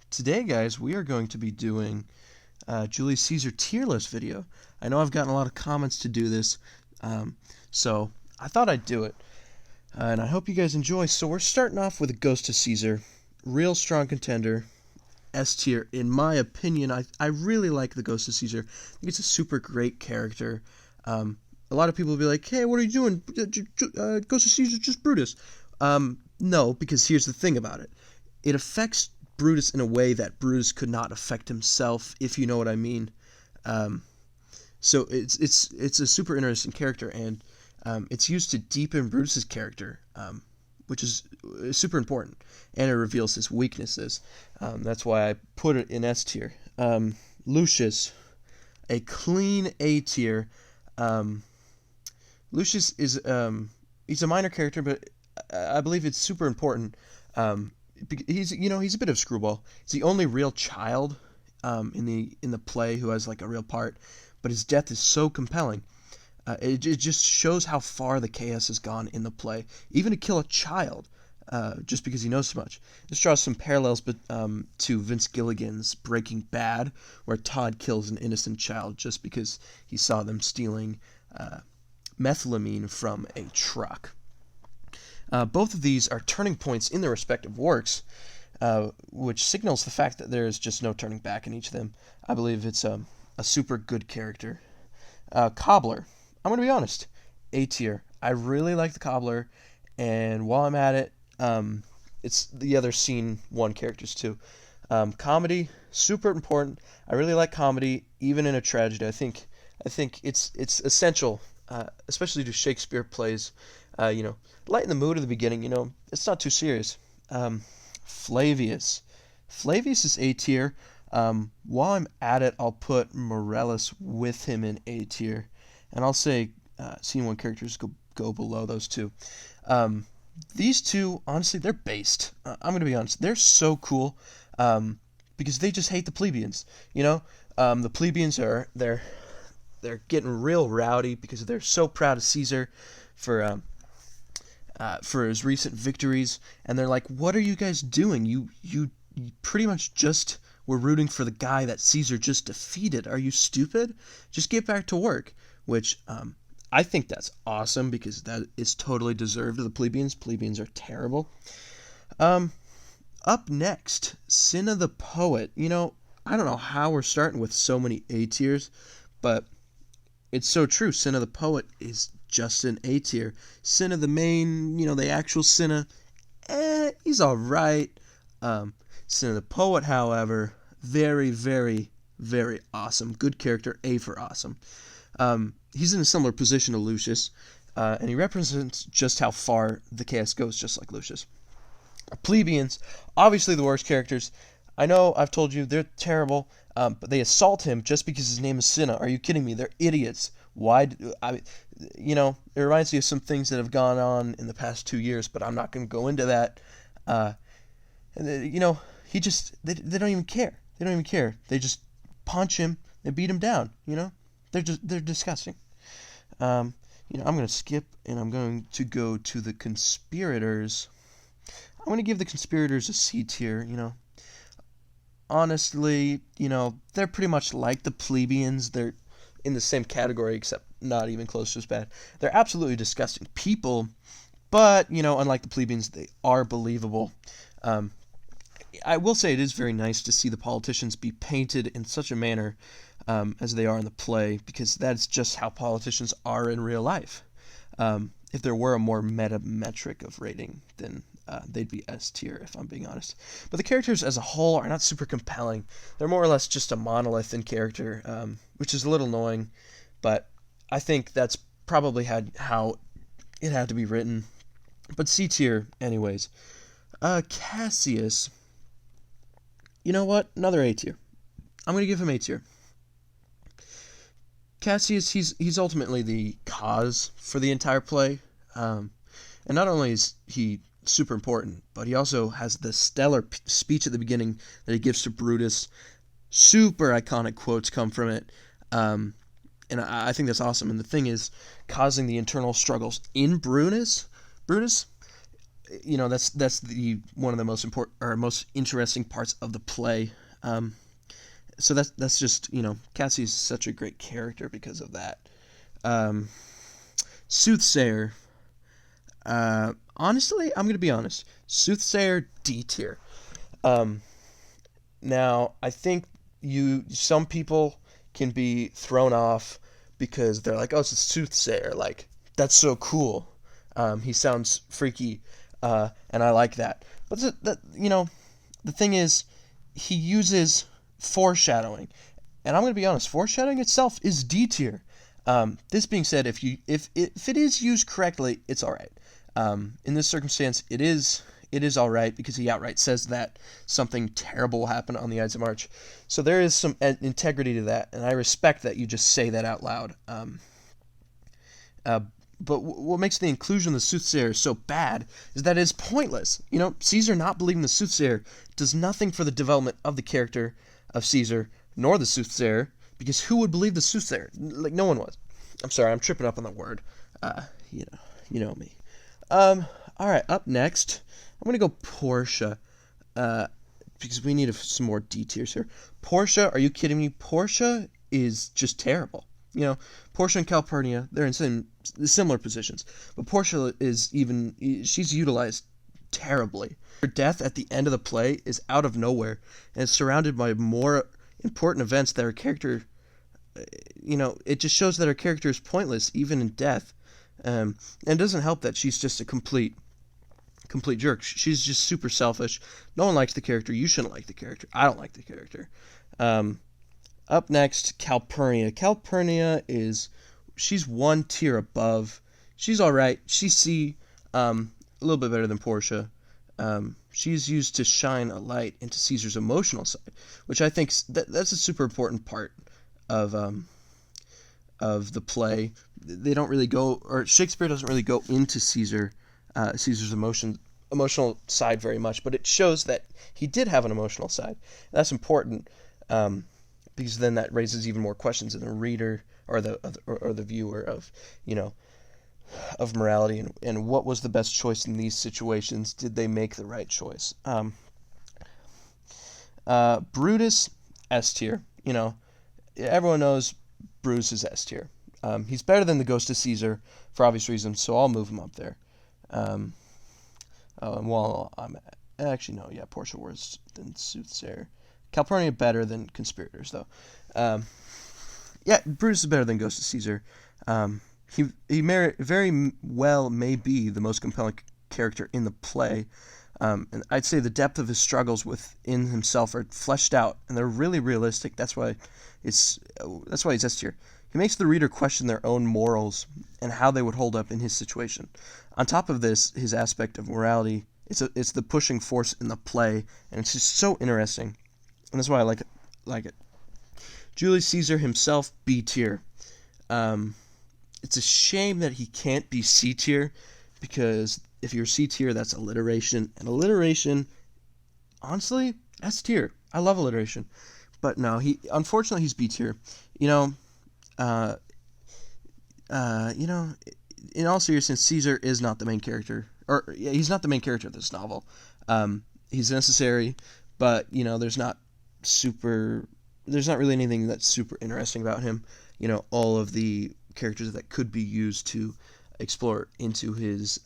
Today, guys, we are going to be doing Julius Caesar tier list video. I know I've gotten a lot of comments to do this, so I thought I'd do it, and I hope you guys enjoy. So we're starting off with a Ghost of Caesar, real strong contender, S tier. In my opinion, I really like the Ghost of Caesar. I think it's a super great character. A lot of people will be like, "Hey, what are you doing? Ghost of Caesar just Brutus." No, because here's the thing about it. It affects Brutus in a way that Brutus could not affect himself, if you know what I mean. So it's a super interesting character, and it's used to deepen Brutus's character, which is super important, and it reveals his weaknesses. That's why I put it in S tier. Lucius, a clean A tier. Lucius is he's a minor character, but I believe it's super important. He's a bit of a screwball. He's the only real child in the play who has like a real part, but his death is so compelling. It just shows how far the chaos has gone in the play, even to kill a child, just because he knows so much. This draws some parallels, to Vince Gilligan's Breaking Bad, where Todd kills an innocent child just because he saw them stealing methylamine from a truck. Both of these are turning points in their respective works, which signals the fact that there is just no turning back in each of them. I believe it's a super good character. Cobbler. I'm going to be honest. A tier. I really like the Cobbler, and while I'm at it, it's the other Scene 1 characters too. Comedy, super important. I really like comedy, even in a tragedy. I think it's essential, especially to Shakespeare plays. Lighten the mood at the beginning. It's not too serious. Flavius. Flavius is A tier. While I'm at it, I'll put Morellus with him in A tier, and I'll say Scene 1 characters go below those two. These two, honestly, they're based. I'm going to be honest. They're so cool because they just hate the plebeians. The plebeians they're getting real rowdy because they're so proud of Caesar for his recent victories, and they're like, "What are you guys doing? You pretty much just were rooting for the guy that Caesar just defeated. Are you stupid? Just get back to work." Which I think that's awesome because that is totally deserved of the plebeians. Plebeians are terrible. Up next, Cinna the Poet. I don't know how we're starting with so many A tiers, but it's so true. Cinna the Poet is just an A tier. Cinna the main, the actual Cinna, he's alright. Cinna the Poet, however, very, very, very awesome. Good character, A for awesome. He's in a similar position to Lucius, and he represents just how far the chaos goes, just like Lucius. Plebeians, obviously the worst characters. I know I've told you they're terrible, but they assault him just because his name is Cinna. Are you kidding me? They're idiots. Why? It reminds me of some things that have gone on in the past 2 years, but I'm not going to go into that. They don't even care. They don't even care. They just punch him. They beat him down. They're disgusting. I'm going to skip, and I'm going to go to the conspirators. I'm going to give the conspirators a C tier. Honestly, they're pretty much like the plebeians. They're in the same category, except not even close to as bad. They're absolutely disgusting people, but, unlike the plebeians, they are believable. I will say it is very nice to see the politicians be painted in such a manner as they are in the play, because that's just how politicians are in real life. If there were a more meta metric of rating, then they'd be S tier, if I'm being honest. But the characters as a whole are not super compelling. They're more or less just a monolith in character, which is a little annoying, but I think that's probably how it had to be written. But C tier anyways. Cassius, you know what? Another A tier. I'm going to give him A tier. Cassius, he's ultimately the cause for the entire play. And not only is he super important, but he also has the stellar speech at the beginning that he gives to Brutus. Super iconic quotes come from it. And I think that's awesome. And the thing is, causing the internal struggles in Brutus, that's the one of the most important or most interesting parts of the play. So that's just Cassie's such a great character because of that. Um, Soothsayer. Honestly, I'm gonna be honest. Soothsayer D tier. Um, Now I think some people can be thrown off because they're like, oh, it's a soothsayer. Like that's so cool. He sounds freaky, and I like that. But the thing is, he uses foreshadowing, and I'm going to be honest. Foreshadowing itself is D tier. This being said, if it is used correctly, it's all right. In this circumstance, it is all right because he outright says that something terrible will happen on the Ides of March. So there is some integrity to that, and I respect that you just say that out loud. But what makes the inclusion of the soothsayer so bad is that it's pointless. Caesar not believing the soothsayer does nothing for the development of the character of Caesar, nor the soothsayer, because who would believe the soothsayer? Like, no one was. I'm sorry, I'm tripping up on the word. You know me. All right, up next, I'm going to go Portia, because we need some more D tiers here. Portia, are you kidding me? Portia is just terrible. Portia and Calpurnia, they're in similar positions. But Portia she's utilized terribly. Her death at the end of the play is out of nowhere, and it's surrounded by more important events that her character, it just shows that her character is pointless, even in death. And it doesn't help that she's just a complete jerk. She's just super selfish. No one likes the character. You shouldn't like the character. I don't like the character. Up next, Calpurnia. She's one tier above. She's all right. She's C, a little bit better than Portia. She's used to shine a light into Caesar's emotional side, which I think that's a super important part of the play. They don't really go, or Shakespeare doesn't really go into Caesar's emotional side very much, but it shows that he did have an emotional side. That's important, because then that raises even more questions in the reader or the viewer of morality and what was the best choice in these situations. Did they make the right choice? Brutus, S tier. Everyone knows Brutus is S tier. He's better than the Ghost of Caesar for obvious reasons, so I'll move him up there. Portia worse than Soothsayer. Calpurnia better than Conspirators, though. Brutus is better than Ghost of Caesar. He very well may be the most compelling character in the play. And I'd say the depth of his struggles within himself are fleshed out, and they're really realistic. That's why he's S tier. He makes the reader question their own morals and how they would hold up in his situation. On top of this, his aspect of morality, it's the pushing force in the play, and it's just so interesting. And that's why I like it. Julius Caesar himself, B tier. It's a shame that he can't be C tier, because if you're C tier, that's alliteration. And alliteration, honestly, S tier. I love alliteration. But no, unfortunately he's B tier. In all seriousness, Caesar is not the main character, he's not the main character of this novel. He's necessary, but there's not really anything that's super interesting about him. All of the characters that could be used to explore into his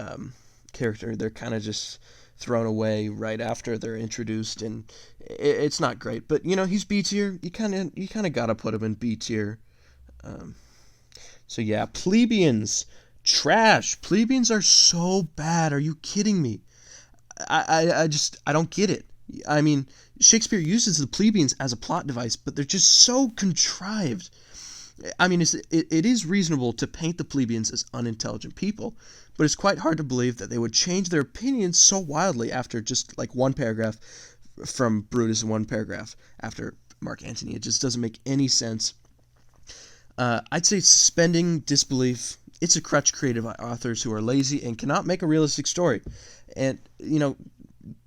character, they're kind of just thrown away right after they're introduced, and it's not great. But he's B tier. You kind of gotta put him in B tier. So yeah, plebeians, trash. Plebeians are so bad. Are you kidding me? I don't get it. I mean, Shakespeare uses the plebeians as a plot device, but they're just so contrived. I mean, it is reasonable to paint the plebeians as unintelligent people, but it's quite hard to believe that they would change their opinions so wildly after just like one paragraph from Brutus and one paragraph after Mark Antony. It just doesn't make any sense. I'd say suspending disbelief, it's a crutch created by authors who are lazy and cannot make a realistic story. And,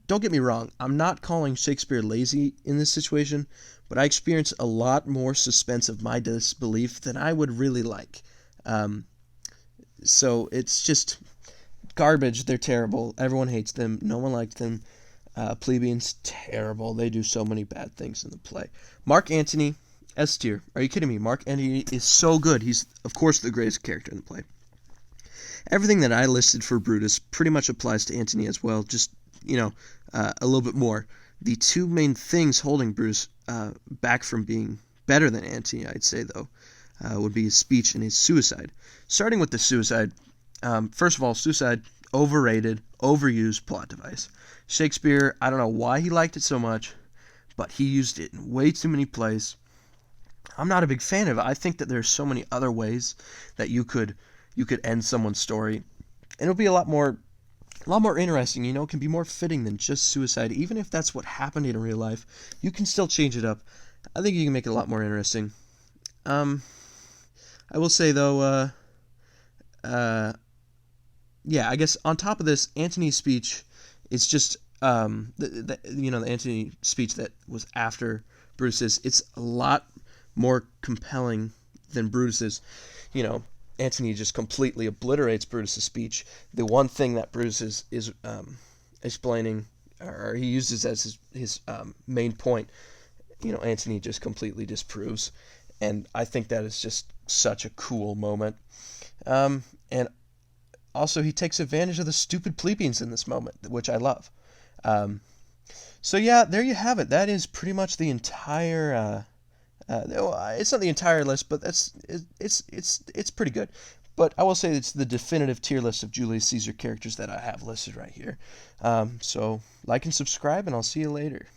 don't get me wrong, I'm not calling Shakespeare lazy in this situation, but I experience a lot more suspense of my disbelief than I would really like. So it's just, Garbage. They're terrible. Everyone hates them. No one likes them. Plebeians, terrible. They do so many bad things in the play. Mark Antony, S tier. Are you kidding me? Mark Antony is so good. He's, of course, the greatest character in the play. Everything that I listed for Brutus pretty much applies to Antony as well, just, a little bit more. The two main things holding Brutus back from being better than Antony, I'd say, though, would be his speech and his suicide. Starting with the suicide, first of all, suicide, overrated, overused plot device. Shakespeare, I don't know why he liked it so much, but he used it in way too many plays. I'm not a big fan of it. I think that there's so many other ways that you could end someone's story, and it'll be a lot more interesting. It can be more fitting than just suicide. Even if that's what happened in real life, you can still change it up. I think you can make it a lot more interesting. I will say though, yeah, I guess on top of this, Antony's speech is just the Antony speech that was after Brutus's. It's a lot more compelling than Brutus's. Antony just completely obliterates Brutus's speech. The one thing that Brutus is explaining, or he uses as his main point, Antony just completely disproves. And I think that is just such a cool moment. And also, he takes advantage of the stupid plebeians in this moment, which I love. So yeah, there you have it. That is pretty much the entire. It's not the entire list, but it's pretty good. But I will say it's the definitive tier list of Julius Caesar characters that I have listed right here. So like and subscribe, and I'll see you later.